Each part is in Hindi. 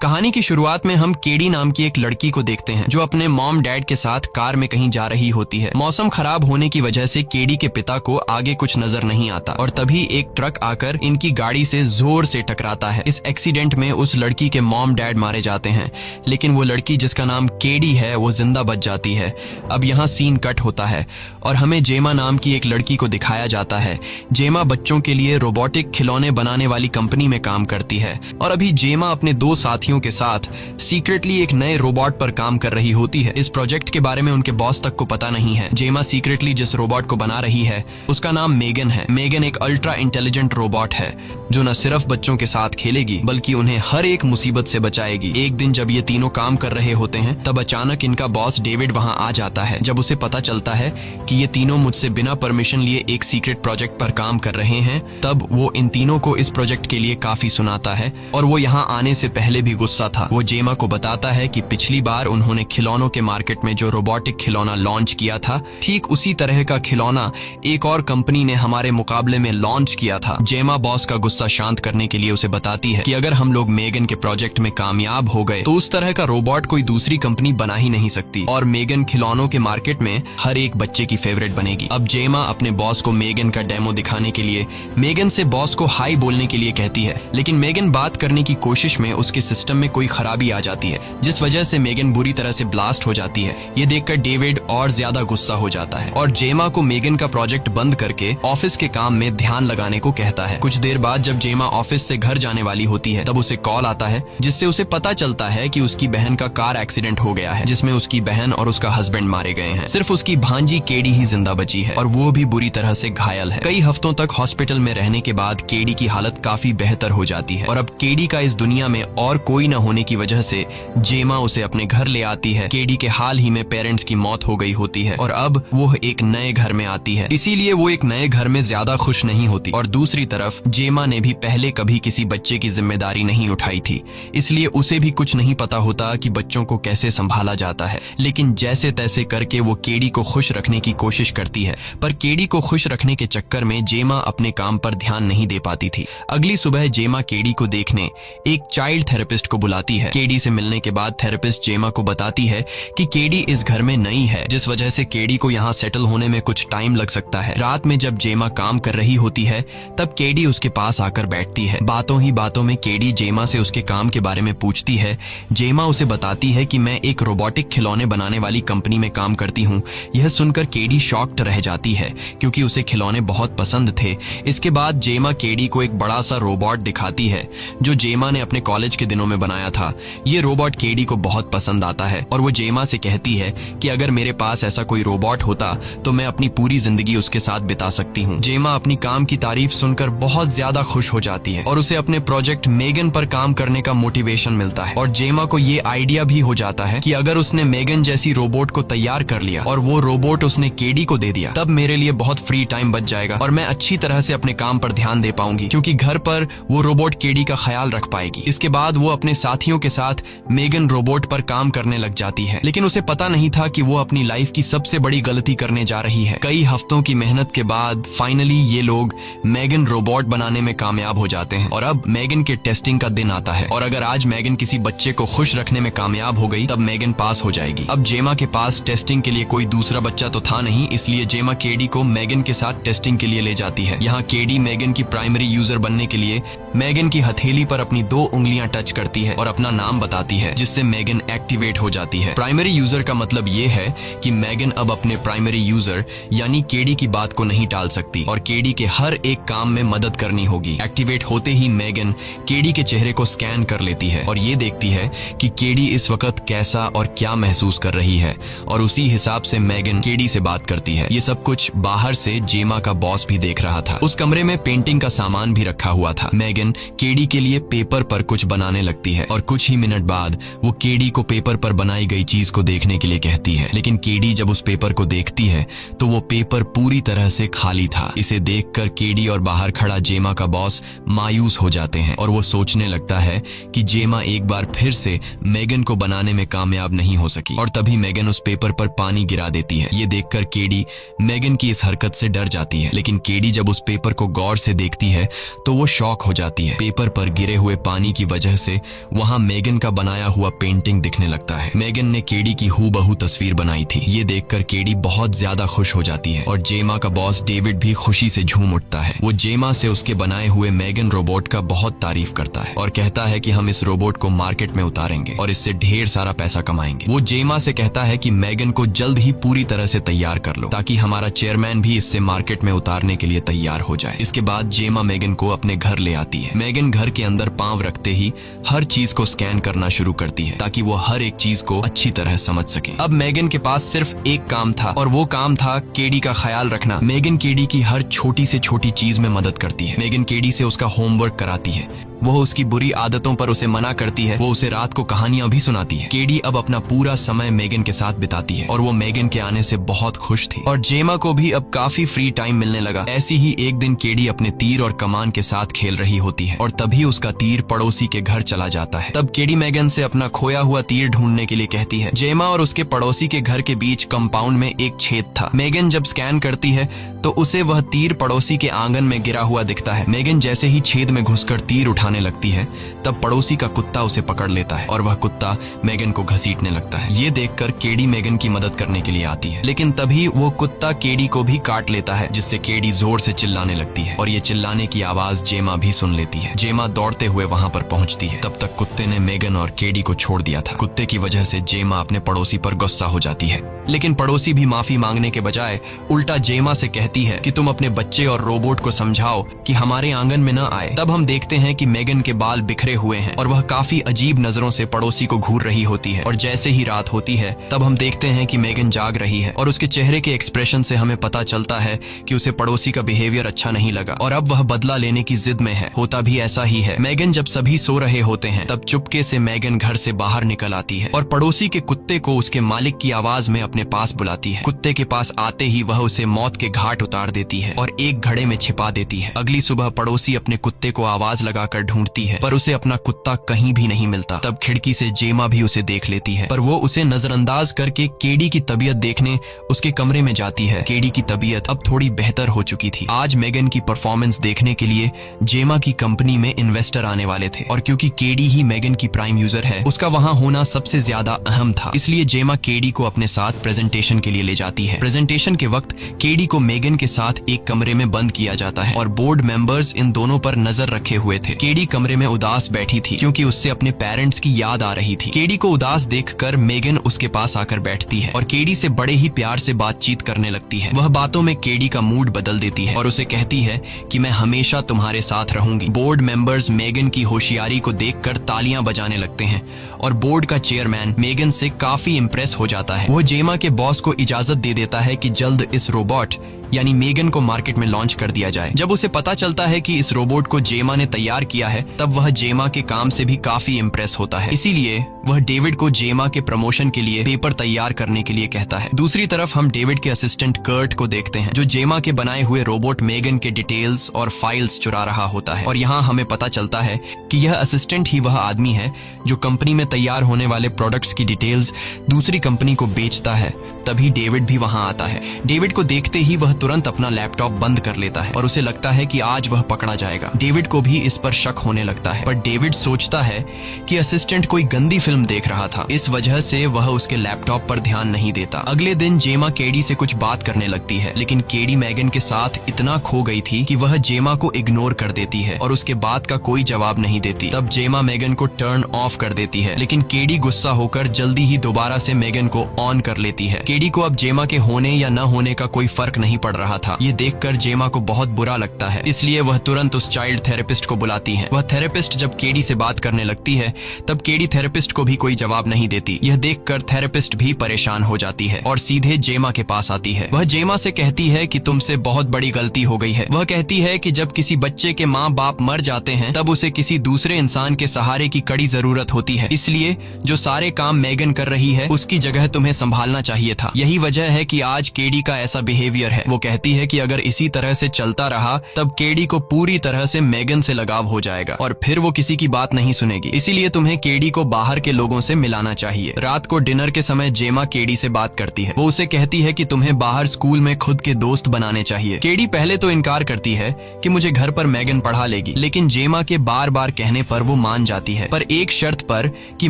कहानी की शुरुआत में हम केडी नाम की एक लड़की को देखते हैं जो अपने मॉम डैड के साथ कार में कहीं जा रही होती है। मौसम खराब होने की वजह से केडी के पिता को आगे कुछ नजर नहीं आता और तभी एक ट्रक आकर इनकी गाड़ी से जोर से टकराता है। इस एक्सीडेंट में उस लड़की के मॉम डैड मारे जाते हैं, लेकिन वो लड़की जिसका नाम केडी है वो जिंदा बच जाती है। अब यहाँ सीन कट होता है और हमें जेमा नाम की एक लड़की को दिखाया जाता है। जेमा बच्चों के लिए रोबोटिक खिलौने बनाने वाली कंपनी में काम करती है और अभी जेमा अपने दो साथियों के साथ सीक्रेटली एक नए रोबोट पर काम कर रही होती है। इस प्रोजेक्ट के बारे में उनके बॉस तक को पता नहीं है। जेमा सीक्रेटली जिस रोबोट को बना रही है उसका नाम मेगन है। मेगन एक अल्ट्रा इंटेलिजेंट रोबोट है जो न सिर्फ बच्चों के साथ खेलेगी बल्कि उन्हें हर एक मुसीबत से बचाएगी। एक दिन जब ये तीनों काम कर रहे होते हैं तब अचानक इनका बॉस डेविड वहां आ जाता है। जब उसे पता चलता है कि ये तीनों मुझसे बिना परमिशन लिए एक सीक्रेट प्रोजेक्ट पर काम कर रहे हैं तब वो इन तीनों को इस प्रोजेक्ट के लिए काफी सुनाता है और वो यहाँ आने से पहले भी गुस्सा था। वो जेमा को बताता है कि पिछली बार उन्होंने खिलौनों के मार्केट में जो रोबोटिक खिलौना लॉन्च किया था ठीक उसी तरह का खिलौना एक और कंपनी ने हमारे मुकाबले में लॉन्च किया था। जेमा बॉस का गुस्सा शांत करने के लिए उसे बताती है कि अगर हम लोग मेगन के प्रोजेक्ट में कामयाब हो गए तो उस तरह का रोबोट कोई दूसरी कंपनी बना ही नहीं सकती और मेगन खिलौनों के मार्केट में हर एक बच्चे की फेवरेट बनेगी। अब जेमा अपने बॉस को मेगन का डेमो दिखाने के लिए मेगन से बॉस को हाई बोलने के लिए कहती है, लेकिन मेगन बात करने की कोशिश में उसके सिस्टम में कोई खराबी आ जाती है जिस वजह से मेगन बुरी तरह से ब्लास्ट हो जाती है। ये देखकर डेविड और ज्यादा गुस्सा हो जाता है और जेमा को मेगन का प्रोजेक्ट बंद करके ऑफिस के काम में ध्यान लगाने को कहता है। कुछ देर बाद जब जेमा ऑफिस से घर जाने वाली होती है तब उसे कॉल आता है जिससे उसे पता चलता है कि उसकी बहन का कार एक्सीडेंट हो गया है जिसमें उसकी बहन और उसका हस्बैंड मारे गए हैं। सिर्फ उसकी भांजी केडी ही जिंदा बची है और वो भी बुरी तरह से घायल है। कई हफ्तों तक हॉस्पिटल में रहने के बाद केडी की हालत काफी बेहतर हो जाती है और अब केडी का इस दुनिया में और कोई न होने की वजह से जेमा उसे अपने घर ले आती है। केडी के हाल ही में पेरेंट्स की मौत हो गई होती है और अब वो एक नए घर में आती है, इसीलिए वो एक नए घर में ज्यादा खुश नहीं होती। और दूसरी तरफ जेमा ने भी पहले कभी किसी बच्चे की जिम्मेदारी नहीं उठाई थी, इसलिए उसे भी कुछ नहीं पता होता कि बच्चों को कैसे संभाला जाता है। लेकिन जैसे तैसे करके वो केडी को खुश रखने की कोशिश करती है, पर केडी को खुश रखने के चक्कर में जेमा अपने काम पर ध्यान नहीं दे पाती थी। अगली सुबह जेमा केडी को देखने एक चाइल्ड थेरेपिस्ट को बुलाती है। केडी से मिलने के बाद थेरेपिस्ट जेमा को बताती है कि केडी इस घर में नई है जिस वजह से केडी को यहाँ सेटल होने में कुछ टाइम लग सकता है। रात में जब जेमा काम कर रही होती है तब केडी उसके पास आकर बैठती है। बातों ही बातों में केडी जेमा से उसके काम के बारे में पूछती है। जेमा उसे बताती है कि मैं एक रोबोटिक खिलौने बनाने वाली कंपनी में काम करती हूँ। यह सुनकर केडी शॉक्ड रह जाती है क्योंकि उसे खिलौने बहुत पसंद थे। इसके बाद जेमा केडी को एक बड़ा सा रोबोट दिखाती है जो जेमा ने अपने कॉलेज के दिनों में बनाया था। ये रोबोट केडी को बहुत पसंद आता है और वो जेमा से कहती है कि अगर मेरे पास ऐसा कोई रोबोट होता तो मैं अपनी पूरी जिंदगी उसके साथ बिता सकती हूँ। जेमा अपनी काम की तारीफ सुनकर बहुत ज्यादा खुश हो जाती है और उसे अपने प्रोजेक्ट मेगन पर काम करने का मोटिवेशन मिलता है। और जेमा को ये आइडिया भी हो जाता है कि अगर उसने मेगन जैसी रोबोट को तैयार कर लिया और वो रोबोट उसने केडी को दे दिया तब मेरे लिए बहुत फ्री टाइम बच जाएगा और मैं अच्छी तरह से अपने काम पर ध्यान दे पाऊंगी क्योंकि घर पर वो रोबोट केडी का ख्याल रख पाएगी। इसके बाद वो अपने साथियों के साथ मेगन रोबोट पर काम करने लग जाती है, लेकिन उसे पता नहीं था कि वो अपनी लाइफ की सबसे बड़ी गलती करने जा रही है। कई हफ्तों की मेहनत के बाद फाइनली ये लोग मेगन रोबोट बनाने में कामयाब हो जाते हैं और अब मेगन के टेस्टिंग का दिन आता है और अगर आज मेगन किसी बच्चे को खुश रखने में कामयाब हो गई तब मेगन पास हो जाएगी। अब जेमा के पास टेस्टिंग के लिए कोई दूसरा बच्चा तो था नहीं, इसलिए जेमा केडी को मेगन के साथ टेस्टिंग के लिए ले जाती है। यहाँ केडी मेगन की प्राइमरी यूजर बनने के लिए मेगन की हथेली पर अपनी 2 उंगलियां टच करती है और अपना नाम बताती है जिससे मेगन एक्टिवेट हो जाती है। प्राइमरी यूजर का मतलब ये है कि मेगन अब अपने प्राइमरी यूजर यानी केडी की बात को नहीं टाल सकती और केडी के हर एक काम में मदद करनी होगी। एक्टिवेट होते ही मेगन केडी के चेहरे को स्कैन कर लेती है और ये देखती है कि केडी इस वक्त कैसा और क्या महसूस कर रही है और उसी हिसाब से मेगन केडी से बात करती है। ये सब कुछ बाहर से जेमा का बॉस भी देख रहा था। उस कमरे में पेंटिंग का सामान भी रखा हुआ था। मेगन केडी के लिए पेपर पर कुछ बनाने लगती है और कुछ ही मिनट बाद वो केडी को पेपर पर बनाई गई चीज को देखने के लिए कहती है, लेकिन केडी जब उस पेपर को देखती है तो वो पेपर पूरी तरह से खाली था। इसे देखकर केडी और बाहर खड़ा जेमा का बॉस मायूस हो जाते हैं और वो सोचने लगता है कि जेमा एक बार फिर से मेगन को बनाने में कामयाब नहीं हो सकी और तभी मेगन उस पेपर पर पानी गिरा देती है। ये देखकर केडी मेगन की इस हरकत से डर जाती है, लेकिन केडी जब उस पेपर को गौर से देखती है तो वो शॉक हो जाती जाती है। पेपर पर गिरे हुए पानी की वजह से वहाँ मेगन का बनाया हुआ पेंटिंग दिखने लगता है। मेगन ने केडी की हूबहू तस्वीर बनाई थी। ये देखकर केडी बहुत ज्यादा खुश हो जाती है और जेमा का बॉस डेविड भी खुशी से झूम उठता है। वो जेमा से उसके बनाए हुए मेगन रोबोट का बहुत तारीफ करता है और कहता है कि हम इस रोबोट को मार्केट में उतारेंगे और इससे ढेर सारा पैसा कमाएंगे। वो जेमा से कहता है कि मेगन को जल्द ही पूरी तरह से तैयार कर लो ताकि हमारा चेयरमैन भी इससे मार्केट में उतारने के लिए तैयार हो जाए। इसके बाद जेमा मेगन को अपने घर ले आती है। मेगन घर के अंदर पांव रखते ही हर चीज को स्कैन करना शुरू करती है ताकि वो हर एक चीज को अच्छी तरह समझ सके। अब मेगन के पास सिर्फ एक काम था और वो काम था केडी का ख्याल रखना। मेगन केडी की हर छोटी से छोटी चीज में मदद करती है। मेगन केडी से उसका होमवर्क कराती है, वो उसकी बुरी आदतों पर उसे मना करती है, वो उसे रात को कहानियां भी सुनाती है। केडी अब अपना पूरा समय मेगन के साथ बिताती है और वो मेगन के आने से बहुत खुश थी और जेमा को भी अब काफी फ्री टाइम मिलने लगा। ऐसी ही एक दिन केडी अपने तीर और कमान के साथ खेल रही होती है और तभी उसका तीर पड़ोसी के घर चला जाता है। तब केडी मेगन से अपना खोया हुआ तीर ढूंढने के लिए कहती है। जेमा और उसके पड़ोसी के घर के बीच कंपाउंड में एक छेद था। मेगन जब स्कैन करती है तो उसे वह तीर पड़ोसी के आंगन में गिरा हुआ दिखता है। मेगन जैसे ही छेद में घुसकर तीर उठाने लगती है तब पड़ोसी का कुत्ता उसे पकड़ लेता है और वह कुत्ता मेगन को घसीटने लगता है। ये देखकर केडी मेगन की मदद करने के लिए आती है, लेकिन तभी वो कुत्ता केडी को भी काट लेता है जिससे केडी जोर से चिल्लाने लगती है और ये चिल्लाने की आवाज जेमा भी सुन लेती है। जेमा दौड़ते हुए वहाँ पर पहुँचती है। तब तक कुत्ते ने मेगन और केडी को छोड़ दिया था। कुत्ते की वजह से जेमा अपने पड़ोसी पर गुस्सा हो जाती है, लेकिन पड़ोसी भी माफी मांगने के बजाय उल्टा जेमा से कहती है कि तुम अपने बच्चे और रोबोट को समझाओ कि हमारे आंगन में न आए। तब हम देखते हैं कि मेगन के बाल बिखरे हुए हैं और वह काफी अजीब नजरों से पड़ोसी को घूर रही होती है और जैसे ही रात होती है तब हम देखते हैं कि मेगन जाग रही है और उसके चेहरे के एक्सप्रेशन से हमें पता चलता है कि उसे पड़ोसी का बिहेवियर अच्छा नहीं लगा और अब वह बदला लेने की जिद में है। होता भी ऐसा ही है। मेगन जब सभी सो रहे होते हैं तब चुपके से मेगन घर से बाहर निकल आती है और पड़ोसी के कुत्ते को उसके मालिक की आवाज में अपने पास बुलाती है। कुत्ते के पास आते ही वह उसे मौत के घाट उतार देती है और एक घड़े में छिपा देती है। अगली सुबह पड़ोसी अपने कुत्ते को आवाज लगाकर ढूंढती है पर उसे अपना कुत्ता कहीं भी नहीं मिलता। तब खिड़की से जेमा भी उसे देख लेती है पर वो उसे नजरअंदाज करके केडी की तबीयत देखने उसके कमरे में जाती है। केडी की तबीयत अब थोड़ी बेहतर हो चुकी थी। आज मेगन की परफॉर्मेंस देखने के लिए जेमा की कंपनी में इन्वेस्टर आने वाले थे और क्योंकि केडी ही मेगन की प्राइम यूजर है उसका वहाँ होना सबसे ज्यादा अहम था, इसलिए जेमा केडी को अपने साथ प्रेजेंटेशन के लिए ले जाती है। प्रेजेंटेशन के वक्त केडी को मेगन के साथ एक कमरे में बंद किया जाता है और बोर्ड मेंबर्स इन दोनों पर नजर रखे हुए थे। केडी कमरे में उदास बैठी थी क्योंकि उससे अपने पेरेंट्स की याद आ रही थी। केडी को उदास देखकर मेगन उसके पास आकर बैठती है और केडी से बड़े ही प्यार से बातचीत करने लगती है। वह बातों में केडी का मूड बदल देती है और उसे कहती है कि मैं हमेशा तुम्हारे साथ रहूंगी। बोर्ड मेंबर्स मेगन की होशियारी को देखकर तालियां बजाने लगते हैं और बोर्ड का चेयरमैन मेगन से काफी इम्प्रेस हो जाता है। वो जेमा के बॉस को इजाजत दे देता है कि जल्द इस रोबोट यानी मेगन को मार्केट में लॉन्च कर दिया जाए। जब उसे पता चलता है कि इस रोबोट को जेमा ने तैयार किया है तब वह जेमा के काम से भी काफी इम्प्रेस होता है, इसीलिए वह डेविड को जेमा के प्रमोशन के लिए पेपर तैयार करने के लिए कहता है। दूसरी तरफ हम डेविड के असिस्टेंट कर्ट को देखते हैं जो जेमा के बनाए हुए रोबोट मेगन के डिटेल्स और फाइल्स चुरा रहा होता है और यहाँ हमें पता चलता है कि यह असिस्टेंट ही वह आदमी है जो कंपनी में तैयार होने वाले प्रोडक्ट्स की डिटेल्स दूसरी कंपनी को बेचता है। तभी डेविड भी वहां आता है। डेविड को देखते ही वह तुरंत अपना लैपटॉप बंद कर लेता है और उसे लगता है कि आज वह पकड़ा जाएगा। डेविड को भी इस पर शक होने लगता है पर डेविड सोचता है कि असिस्टेंट कोई गंदी फिल्म देख रहा था, इस वजह से वह उसके लैपटॉप पर ध्यान नहीं देता। अगले दिन जेमा केडी से कुछ बात करने लगती है लेकिन केडी मेगन के साथ इतना खो गई थी कि वह जेमा को इग्नोर कर देती है और उसके बात का कोई जवाब नहीं देती। तब जेमा मेगन को टर्न ऑफ कर देती है लेकिन केडी गुस्सा होकर जल्दी ही दोबारा से मेगन को ऑन कर लेती है। केडी को अब जेमा के होने या न होने का कोई फर्क नहीं पड़ रहा था। ये देखकर जेमा को बहुत बुरा लगता है, इसलिए वह तुरंत उस चाइल्ड थेरेपिस्ट को बुलाती है। वह थेरेपिस्ट जब केडी से बात करने लगती है तब केडी थेरेपिस्ट को भी कोई जवाब नहीं देती। यह देखकर थेरेपिस्ट भी परेशान हो जाती है और सीधे जेमा के पास आती है। वह जेमा से कहती है कि तुमसे बहुत बड़ी गलती हो गई है। वह कहती है कि जब किसी बच्चे के माँ बाप मर जाते हैं तब उसे किसी दूसरे इंसान के सहारे की कड़ी जरूरत होती है, इसलिए जो सारे काम मेगन कर रही है उसकी जगह तुम्हें संभालना चाहिए था। यही वजह है कि आज केडी का ऐसा बिहेवियर है। वो कहती है कि अगर इसी तरह से चलता रहा तब केडी को पूरी तरह से मेगन से लगाव हो जाएगा और फिर वो किसी की बात नहीं सुनेगी। इसीलिए तुम्हें केडी को बाहर के लोगों से मिलाना चाहिए। रात को डिनर के समय जेमा केडी से बात करती है। वो उसे कहती है कि तुम्हें बाहर स्कूल में खुद के दोस्त बनाने चाहिए। केडी पहले तो इनकार करती है कि मुझे घर पर मेगन पढ़ा लेगी, लेकिन जेमा के बार बार कहने पर वो मान जाती है, पर एक शर्त पर कि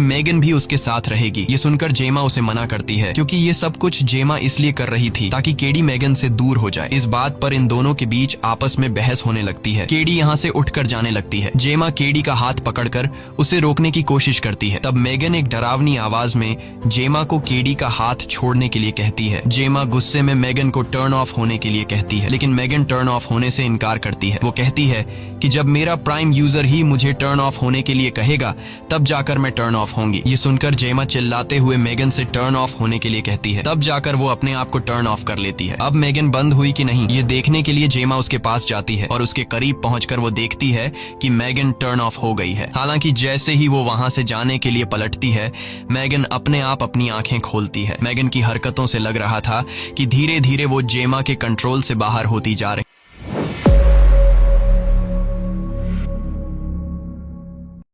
मेगन भी उसके साथ रहेगी। ये सुनकर जेमा उसे मना करती है क्योंकि ये सब कुछ जेमा इसलिए कर रही थी ताकि केडी मेगन से दूर हो जाए। इस बात पर इन दोनों के बीच आपस में बहस होने लगती है। केडी यहाँ से उठकर जाने लगती है। जेमा केडी का हाथ पकड़कर उसे रोकने की कोशिश करती है। तब मेगन एक डरावनी आवाज में जेमा को केडी का हाथ छोड़ने के लिए कहती है। जेमा गुस्से में मेगन को टर्न ऑफ होने के लिए कहती है, लेकिन मेगन टर्न ऑफ होने से इनकार करती है। वो कहती है कि जब मेरा प्राइम यूजर ही मुझे टर्न ऑफ होने के लिए कहेगा तब जाकर मैं टर्न ऑफ होंगी। ये सुनकर जेमा चिल्लाते हुए मेगन से टर्न ऑफ होने के लिए कहती है। तब जाकर वो अपने आप को टर्न ऑफ कर लेती है। अब मेगन बंद हुई कि नहीं ये देखने के लिए जेमा उसके पास जाती है और उसके करीब पहुंचकर वो देखती है कि मेगन टर्न ऑफ हो गई है। हालांकि जैसे ही वो वहां से जाने के लिए पलटती है, मेगन अपने आप अपनी आंखें खोलती है। मेगन की हरकतों से लग रहा था कि धीरे धीरे वो जेमा के कंट्रोल से बाहर होती जा रही